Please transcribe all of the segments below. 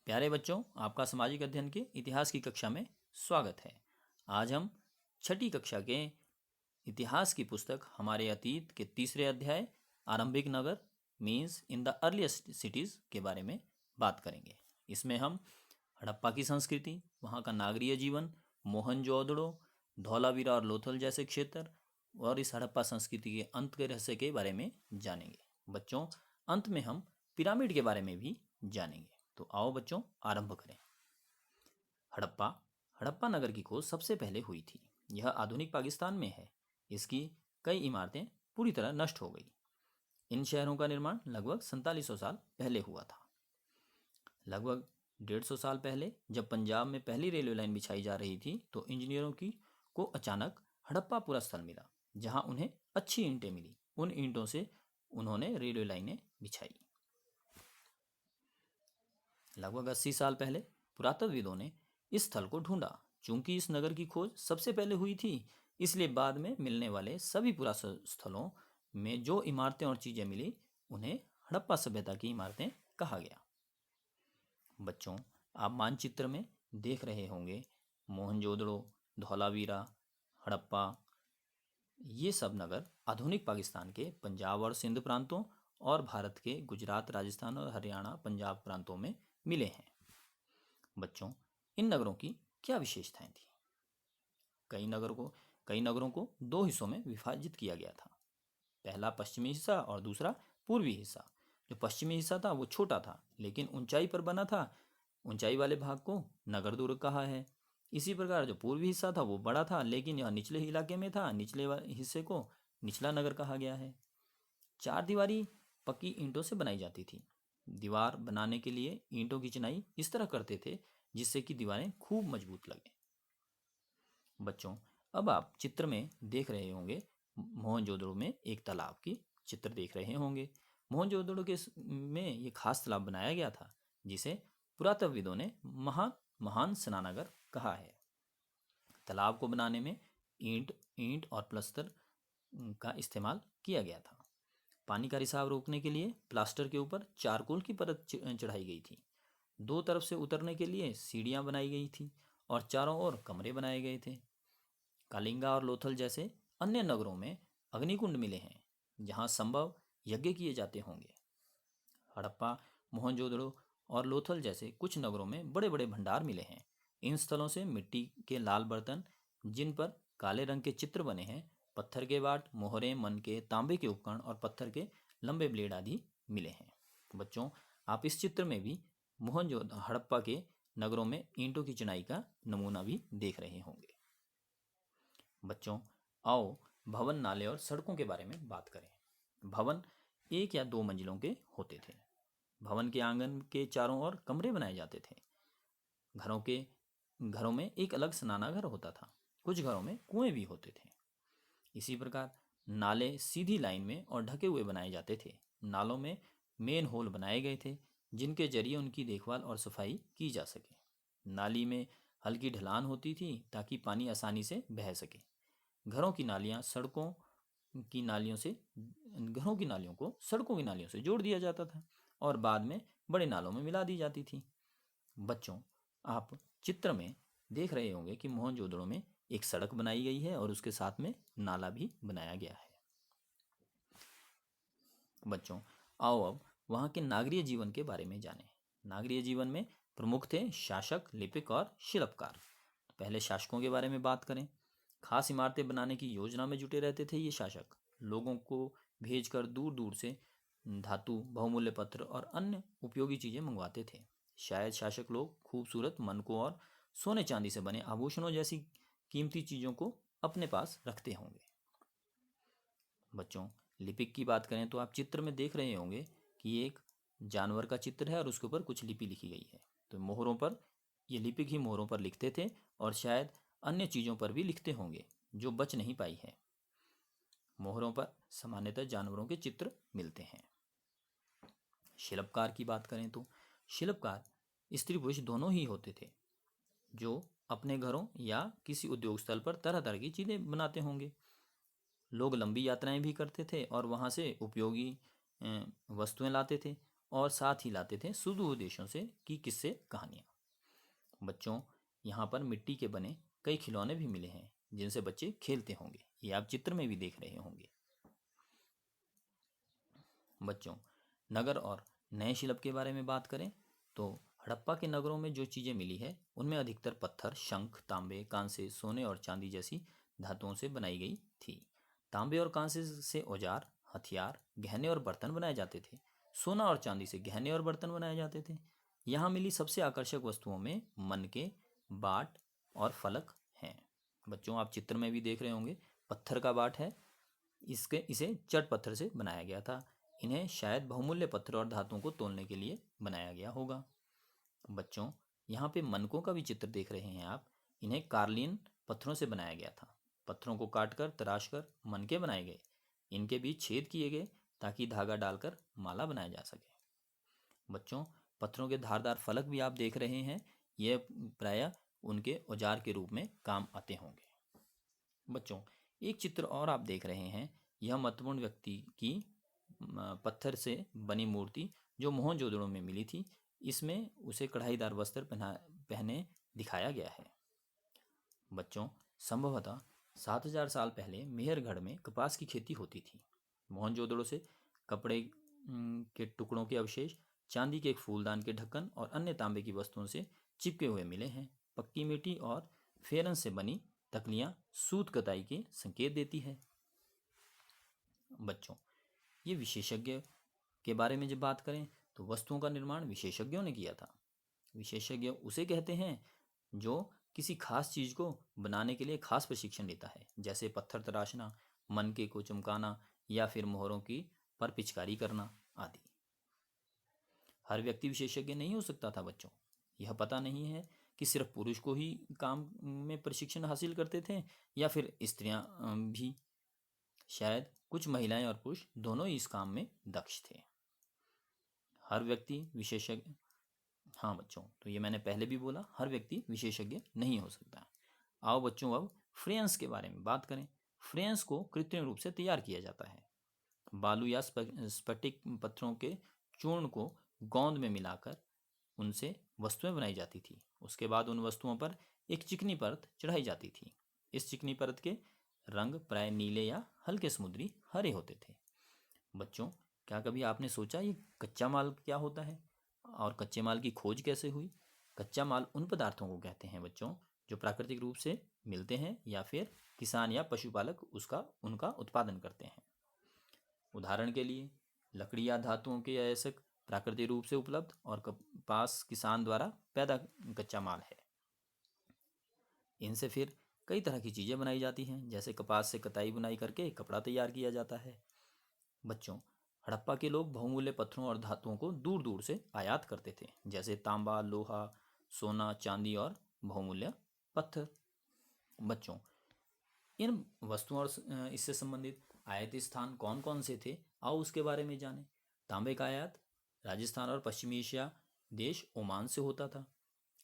प्यारे बच्चों, आपका सामाजिक अध्ययन के इतिहास की कक्षा में स्वागत है। आज हम छठी कक्षा के इतिहास की पुस्तक हमारे अतीत के तीसरे अध्याय आरंभिक नगर means in the earliest cities के बारे में बात करेंगे। इसमें हम हड़प्पा की संस्कृति, वहाँ का नागरीय जीवन, मोहनजोदड़ो, धौलावीरा और लोथल जैसे क्षेत्र और इस हड़प्पा संस्कृति के अंत के रहस्य के बारे में जानेंगे। बच्चों, अंत में हम पिरामिड के बारे में भी जानेंगे। तो आओ बच्चों, आरंभ करें। हड़प्पा हड़प्पा नगर की खोज सबसे पहले हुई थी। यह आधुनिक पाकिस्तान में है। इसकी कई इमारतें पूरी तरह नष्ट हो गई। इन शहरों का निर्माण लगभग 4700 साल पहले हुआ था। लगभग 150 साल पहले जब पंजाब में पहली रेलवे लाइन बिछाई जा रही थी तो इंजीनियरों को अचानक हड़प्पा पूरा स्थल मिला, जहां उन्हें अच्छी ईंटें मिली। उन ईंटों से उन्होंने रेलवे लाइनें बिछाई। लगभग 80 साल पहले पुरातत्वविदों ने इस स्थल को ढूंढा। चूंकि इस नगर की खोज सबसे पहले हुई थी, इसलिए बाद में मिलने वाले सभी पुरातत्व स्थलों में जो इमारतें और चीजें मिली उन्हें हड़प्पा सभ्यता की इमारतें कहा गया। बच्चों, आप मानचित्र में देख रहे होंगे मोहनजोदड़ो, धौलावीरा, हड़प्पा, ये सब नगर आधुनिक पाकिस्तान के पंजाब और सिंध प्रांतों और भारत के गुजरात, राजस्थान और हरियाणा, पंजाब प्रांतों में मिले हैं। बच्चों, इन नगरों की क्या विशेषताएं थी? कई नगरों को दो हिस्सों में विभाजित किया गया था। पहला पश्चिमी हिस्सा और दूसरा पूर्वी हिस्सा। जो पश्चिमी हिस्सा था वो छोटा था लेकिन ऊंचाई पर बना था। ऊंचाई वाले भाग को नगर दुर्ग कहा है। इसी प्रकार जो पूर्वी हिस्सा था वो बड़ा था लेकिन यह निचले इलाके में था। निचले हिस्से को निचला नगर कहा गया है। चार दीवारी पक्की ईंटों से बनाई जाती थी। दीवार बनाने के लिए ईंटों की चिनाई इस तरह करते थे जिससे कि दीवारें खूब मजबूत लगे। बच्चों, अब आप चित्र में देख रहे होंगे मोहनजोदड़ो में एक तालाब की चित्र देख रहे होंगे। मोहनजोदड़ो के में ये खास तालाब बनाया गया था जिसे पुरातत्वविदों ने महान स्नानागार कहा है। तालाब को बनाने में ईंट और प्लास्टर का इस्तेमाल किया गया था। पानी का रिसाव रोकने के लिए प्लास्टर के ऊपर चारकोल की परत चढ़ाई गई थी। दो तरफ से उतरने के लिए सीढ़ियां बनाई गई थी और चारों ओर कमरे बनाए गए थे। कालिंगा और लोथल जैसे अन्य नगरों में अग्निकुंड मिले हैं जहां संभव यज्ञ किए जाते होंगे। हड़प्पा, मोहनजोदड़ो और लोथल जैसे कुछ नगरों में बड़े बड़े भंडार मिले हैं। इन स्थलों से मिट्टी के लाल बर्तन जिन पर काले रंग के चित्र बने हैं, पत्थर के बाट, मोहरें, मनके, तांबे के उपकरण और पत्थर के लंबे ब्लेड आदि मिले हैं। बच्चों, आप इस चित्र में भी हड़प्पा के नगरों में ईंटों की चिनाई का नमूना भी देख रहे होंगे। बच्चों, आओ भवन, नाले और सड़कों के बारे में बात करें। भवन 1 या 2 मंजिलों के होते थे। भवन के आंगन के चारों ओर कमरे बनाए जाते थे। घरों में एक अलग स्नानागार होता था। कुछ घरों में कुएं भी होते थे। इसी प्रकार नाले सीधी लाइन में और ढके हुए बनाए जाते थे। नालों में मेन होल बनाए गए थे जिनके जरिए उनकी देखभाल और सफाई की जा सके। नाली में हल्की ढलान होती थी ताकि पानी आसानी से बह सके। घरों की नालियों को सड़कों की नालियों से जोड़ दिया जाता था और बाद में बड़े नालों में मिला दी जाती थी। बच्चों, आप चित्र में देख रहे होंगे कि मोहनजोदड़ो में एक सड़क बनाई गई है और उसके साथ में नाला भी बनाया गया है। बच्चों, आओ अब वहाँ के नागरीय जीवन के बारे में जानें। नागरीय जीवन में प्रमुख थे शासक, लिपिक और शिल्पकार। पहले शासकों के बारे में बात करें। खास इमारतें बनाने की योजना में जुटे रहते थे ये शासक। लोगों को भेजकर दूर दूर से धातु, बहुमूल्य पत्र और अन्य उपयोगी चीजें मंगवाते थे। शायद शासक लोग खूबसूरत मनकों और सोने चांदी से बने आभूषणों जैसी कीमती चीजों को अपने पास रखते होंगे। बच्चों, लिपिक की बात करें तो आप चित्र में देख रहे होंगे कि एक जानवर का चित्र है और उसके ऊपर कुछ लिपि लिखी गई है। तो मोहरों पर ये लिपिक ही मोहरों पर लिखते थे और शायद अन्य चीज़ों पर भी लिखते होंगे जो बच नहीं पाई है। मोहरों पर सामान्यतः जानवरों के चित्र मिलते हैं। शिल्पकार की बात करें तो शिल्पकार स्त्री पुरुष दोनों ही होते थे जो अपने घरों या किसी उद्योग स्थल पर तरह तरह की चीज़ें बनाते होंगे। लोग लंबी यात्राएं भी करते थे और वहाँ से उपयोगी वस्तुएं लाते थे और साथ ही लाते थे सुदूर देशों से की किस्से कहानियाँ। बच्चों, यहाँ पर मिट्टी के बने कई खिलौने भी मिले हैं जिनसे बच्चे खेलते होंगे। ये आप चित्र में भी देख रहे होंगे। बच्चों, नगर और नए शिल्प के बारे में बात करें तो हड़प्पा के नगरों में जो चीज़ें मिली है उनमें अधिकतर पत्थर, शंख, तांबे, कांसे, सोने और चांदी जैसी धातुओं से बनाई गई थी। तांबे और कांसे से औजार, हथियार, गहने और बर्तन बनाए जाते थे। सोना और चांदी से गहने और बर्तन बनाए जाते थे। यहाँ मिली सबसे आकर्षक वस्तुओं में मनके, बाट और फलक हैं। बच्चों, आप चित्र में भी देख रहे होंगे, पत्थर का बाट है। इसे चट पत्थर से बनाया गया था। इन्हें शायद बहुमूल्य पत्थर और धातुओं को तोलने के लिए बनाया गया होगा। बच्चों, यहाँ पे मनकों का भी चित्र देख रहे हैं आप। इन्हें कार्लियन पत्थरों से बनाया गया था। पत्थरों को काटकर तराश कर मनके बनाए गए। इनके बीच छेद किए गए ताकि धागा डालकर माला बनाया जा सके। बच्चों, पत्थरों के धारदार फलक भी आप देख रहे हैं। ये प्रायः उनके औजार के रूप में काम आते होंगे। बच्चों, एक चित्र और आप देख रहे हैं। यह महत्वपूर्ण व्यक्ति की पत्थर से बनी मूर्ति जो मोहनजोदड़ो में मिली थी। इसमें उसे कढ़ाईदार वस्त्र पहने दिखाया गया है। बच्चों, संभवतः 7,000 साल पहले मेहरगढ़ में कपास की खेती होती थी। मोहनजोदड़ो से कपड़े के टुकड़ों के अवशेष, चांदी के एक फूलदान के ढक्कन और अन्य तांबे की वस्तुओं से चिपके हुए मिले हैं। पक्की मिट्टी और फेरन से बनी तकलियां सूत कताई के संकेत देती है। बच्चों, ये विशेषज्ञ के बारे में जब बात करें तो वस्तुओं का निर्माण विशेषज्ञों ने किया था। विशेषज्ञ उसे कहते हैं जो किसी खास चीज को बनाने के लिए खास प्रशिक्षण लेता है, जैसे पत्थर तराशना, मनके को चमकाना या फिर मोहरों की पर पिचकारी करना आदि। हर व्यक्ति विशेषज्ञ नहीं हो सकता था। बच्चों, यह पता नहीं है कि सिर्फ पुरुष को ही काम में प्रशिक्षण हासिल करते थे या फिर स्त्रियां भी। शायद कुछ महिलाएं और पुरुष दोनों ही इस काम में दक्ष थे। हर व्यक्ति विशेषज्ञ, हाँ बच्चों, तो ये मैंने पहले भी बोला, हर व्यक्ति विशेषज्ञ नहीं हो सकता। आओ बच्चों, अब फ्रेंस के बारे में बात करें। फ्रेंस को कृत्रिम रूप से तैयार किया जाता है। बालू या स्फटिक पत्थरों के चूर्ण को गोंद में मिलाकर उनसे वस्तुएं बनाई जाती थी। उसके बाद उन वस्तुओं पर एक चिकनी परत चढ़ाई जाती थी। इस चिकनी परत के रंग प्राय नीले या हल्के समुद्री हरे होते थे। बच्चों, क्या कभी आपने सोचा ये कच्चा माल क्या होता है और कच्चे माल की खोज कैसे हुई? कच्चा माल उन पदार्थों को कहते हैं बच्चों जो प्राकृतिक रूप से मिलते हैं या फिर किसान या पशुपालक उनका उत्पादन करते हैं। उदाहरण के लिए लकड़ी या धातुओं के अयस्क प्राकृतिक रूप से उपलब्ध और कपास किसान द्वारा पैदा कच्चा माल है। इनसे फिर कई तरह की चीज़ें बनाई जाती हैं, जैसे कपास से कताई बुनाई करके कपड़ा तैयार किया जाता है। बच्चों, हड़प्पा के लोग बहुमूल्य पत्थरों और धातुओं को दूर दूर से आयात करते थे, जैसे तांबा, लोहा, सोना, चांदी और बहुमूल्य पत्थर। बच्चों, इन वस्तुओं और इससे संबंधित आयाती स्थान कौन कौन से थे, आओ उसके बारे में जानें। तांबे का आयात राजस्थान और पश्चिमी एशिया देश ओमान से होता था।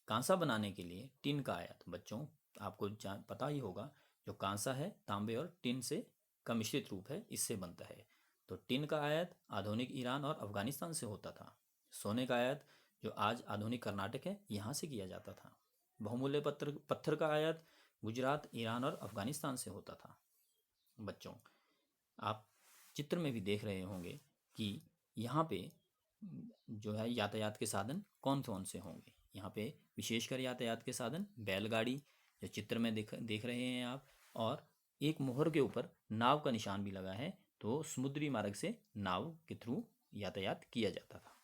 कांसा बनाने के लिए टिन का आयात, बच्चों आपको पता ही होगा, जो कांसा है तांबे और टिन से का मिश्रित रूप है, इससे बनता है। तो टिन का आयात आधुनिक ईरान और अफगानिस्तान से होता था। सोने का आयात जो आज आधुनिक कर्नाटक है यहाँ से किया जाता था। बहुमूल्य पत्थर का आयात गुजरात, ईरान और अफगानिस्तान से होता था। बच्चों, आप चित्र में भी देख रहे होंगे कि यहाँ पे जो है यातायात के साधन कौन कौन से होंगे। यहाँ पे विशेषकर यातायात के साधन बैलगाड़ी जो चित्र में देख रहे हैं आप, और एक मोहर के ऊपर नाव का निशान भी लगा है, तो समुद्री मार्ग से नाव के थ्रू यातायात किया जाता था।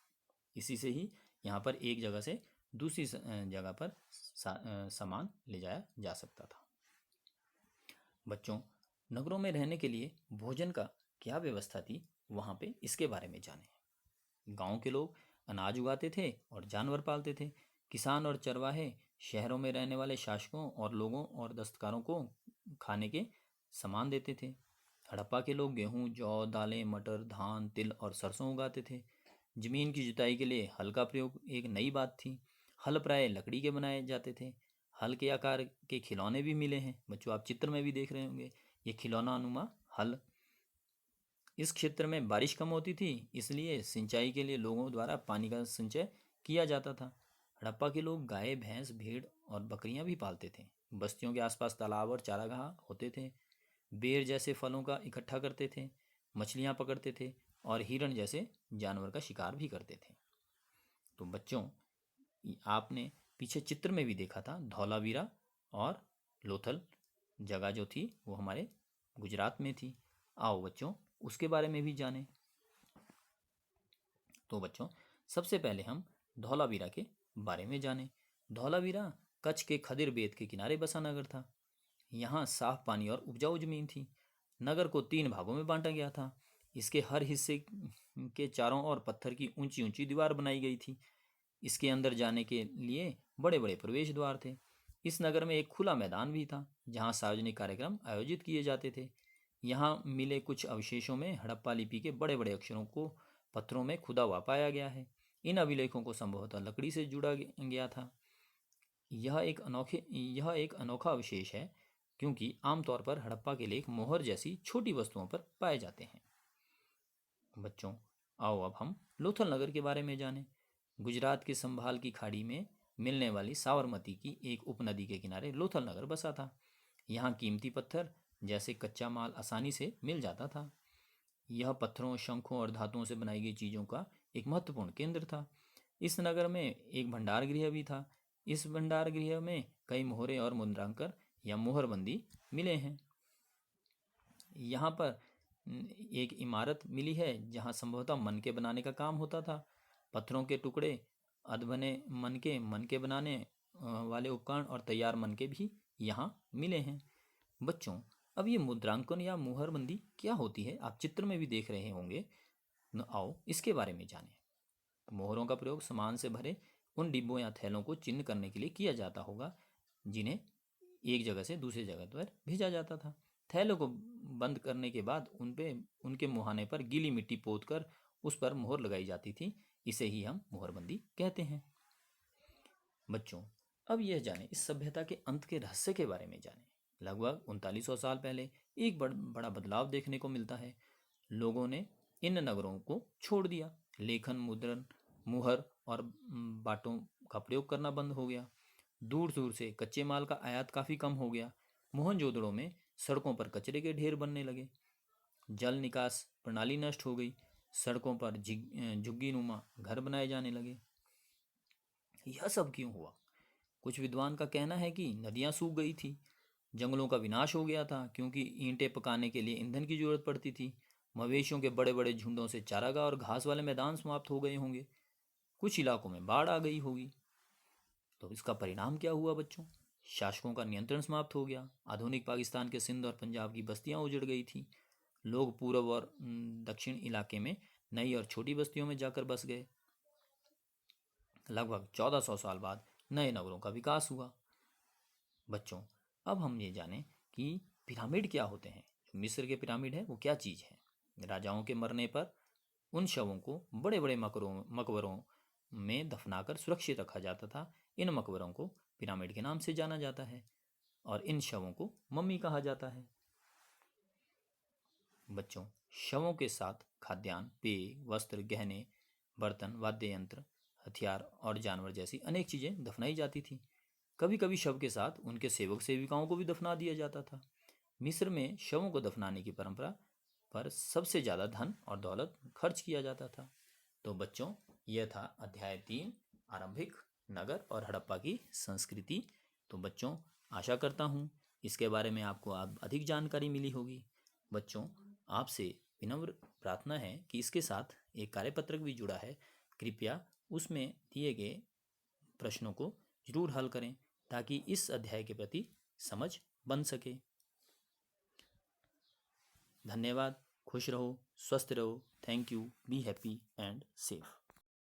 इसी से ही यहाँ पर एक जगह से दूसरी जगह पर सामान ले जाया जा सकता था। बच्चों, नगरों में रहने के लिए भोजन का क्या व्यवस्था थी, वहाँ पे इसके बारे में जानें। गांव के लोग अनाज उगाते थे और जानवर पालते थे। किसान और चरवाहे शहरों में रहने वाले शासकों और लोगों और दस्तकारों को खाने के सामान देते थे। हड़प्पा के लोग गेहूं, जौ, दालें, मटर, धान, तिल और सरसों उगाते थे। जमीन की जुताई के लिए हल का प्रयोग एक नई बात थी। हल प्राय लकड़ी के बनाए जाते थे। हल के आकार के खिलौने भी मिले हैं। बच्चों, आप चित्र में भी देख रहे होंगे, ये खिलौना अनुमा हल इस क्षेत्र में बारिश कम होती थी, इसलिए सिंचाई के लिए लोगों द्वारा पानी का संचय किया जाता था। हड़प्पा के लोग गाय, भैंस, भेड़ और बकरियां भी पालते थे। बस्तियों के आसपास तालाब और चारागाह होते थे। बेर जैसे फलों का इकट्ठा करते थे, मछलियां पकड़ते थे और हिरण जैसे जानवर का शिकार भी करते थे। तो बच्चों, आपने पीछे चित्र में भी देखा था धौलावीरा और लोथल जगह जो थी वो हमारे गुजरात में थी। आओ बच्चों, उसके बारे में भी जानें। तो बच्चों, सबसे पहले हम धौलावीरा के बारे में जानें। धौलावीरा कच्छ के खदिर बेत के किनारे बसा नगर था। यहाँ साफ पानी और उपजाऊ जमीन थी। नगर को 3 भागों में बांटा गया था। इसके हर हिस्से के चारों ओर पत्थर की ऊंची ऊंची दीवार बनाई गई थी। इसके अंदर जाने के लिए बड़े बड़े प्रवेश द्वार थे। इस नगर में एक खुला मैदान भी था जहाँ सार्वजनिक कार्यक्रम आयोजित किए जाते थे। यहाँ मिले कुछ अवशेषों में हड़प्पा लिपि के बड़े बड़े अक्षरों को पत्थरों में खुदा हुआ पाया गया है। इन अभिलेखों को संभवतः लकड़ी से जुड़ा गया था। यह एक अनोखा अवशेष है क्योंकि आमतौर पर हड़प्पा के लेख मोहर जैसी छोटी वस्तुओं पर पाए जाते हैं। बच्चों, आओ अब हम लोथल नगर के बारे में जानें। गुजरात के संभाल की खाड़ी में मिलने वाली साबरमती की एक उपनदी के किनारे लोथल नगर बसा था। यहाँ कीमती पत्थर जैसे कच्चा माल आसानी से मिल जाता था। यह पत्थरों, शंखों और धातुओं से बनाई गई चीज़ों का एक महत्वपूर्ण केंद्र था। इस नगर में एक भंडार गृह भी था। इस भंडार गृह में कई मोहरे और मुद्रांकर या मोहरबंदी मिले हैं। यहाँ पर एक इमारत मिली है जहाँ संभवतः मनके बनाने का काम होता था। पत्थरों के टुकड़े, अधबने मनके बनाने वाले उपकरण और तैयार मनके भी यहाँ मिले हैं। बच्चों, अब ये मुद्रांकन या मोहरबंदी क्या होती है, आप चित्र में भी देख रहे होंगे। आओ इसके बारे में जानें। मोहरों का प्रयोग सामान से भरे उन डिब्बों या थैलों को चिन्ह करने के लिए किया जाता होगा जिन्हें एक जगह से दूसरी जगह पर भेजा जाता था। थैलों को बंद करने के बाद उनके मुहाने पर गीली मिट्टी पोत कर उस पर मोहर लगाई जाती थी। इसे ही हम मोहरबंदी कहते हैं। बच्चों, अब यह जानें, इस सभ्यता के अंत के रहस्य के बारे में जानें। लगभग 3900 साल पहले एक बड़ा बदलाव देखने को मिलता है। लोगों ने इन नगरों को छोड़ दिया। लेखन, मुद्रण, मुहर और बाटों का प्रयोग करना बंद हो गया। दूर दूर से कच्चे माल का आयात काफ़ी कम हो गया। मोहनजोदड़ो में सड़कों पर कचरे के ढेर बनने लगे। जल निकास प्रणाली नष्ट हो गई। सड़कों पर झुग्गी नुमा घर बनाए जाने लगे। यह सब क्यों हुआ? कुछ विद्वान का कहना है कि नदियाँ सूख गई थी, जंगलों का विनाश हो गया था क्योंकि ईंटें पकाने के लिए ईंधन की जरूरत पड़ती थी। मवेशियों के बड़े बड़े झुंडों से चारागाह और घास वाले मैदान समाप्त हो गए होंगे। कुछ इलाकों में बाढ़ आ गई होगी। तो इसका परिणाम क्या हुआ बच्चों? शासकों का नियंत्रण समाप्त हो गया। आधुनिक पाकिस्तान के सिंध और पंजाब की बस्तियां उजड़ गई थी। लोग पूर्व और दक्षिण इलाके में नई और छोटी बस्तियों में जाकर बस गए। लगभग 1400 साल बाद नए नगरों का विकास हुआ। बच्चों, अब हम ये जानें कि पिरामिड क्या होते हैं। जो मिस्र के पिरामिड है वो क्या चीज़ है। राजाओं के मरने पर उन शवों को बड़े बड़े मकबरों में दफनाकर सुरक्षित रखा जाता था। इन मकबरों को पिरामिड के नाम से जाना जाता है और इन शवों को मम्मी कहा जाता है। बच्चों, शवों के साथ खाद्यान्न, पेय, वस्त्र, गहने, बर्तन, वाद्य यंत्र, हथियार और जानवर जैसी अनेक चीज़ें दफनाई जाती थी। कभी कभी शव के साथ उनके सेवक सेविकाओं को भी दफना दिया जाता था। मिस्र में शवों को दफनाने की परंपरा पर सबसे ज़्यादा धन और दौलत खर्च किया जाता था। तो बच्चों, यह था अध्याय 3, आरंभिक नगर और हड़प्पा की संस्कृति। तो बच्चों, आशा करता हूँ इसके बारे में आपको अधिक जानकारी मिली होगी। बच्चों, आपसे विनम्र प्रार्थना है कि इसके साथ एक कार्यपत्रक भी जुड़ा है। कृपया उसमें दिए गए प्रश्नों को जरूर हल करें ताकि इस अध्याय के प्रति समझ बन सके। धन्यवाद। खुश रहो, स्वस्थ रहो। Thank you. Be happy and safe.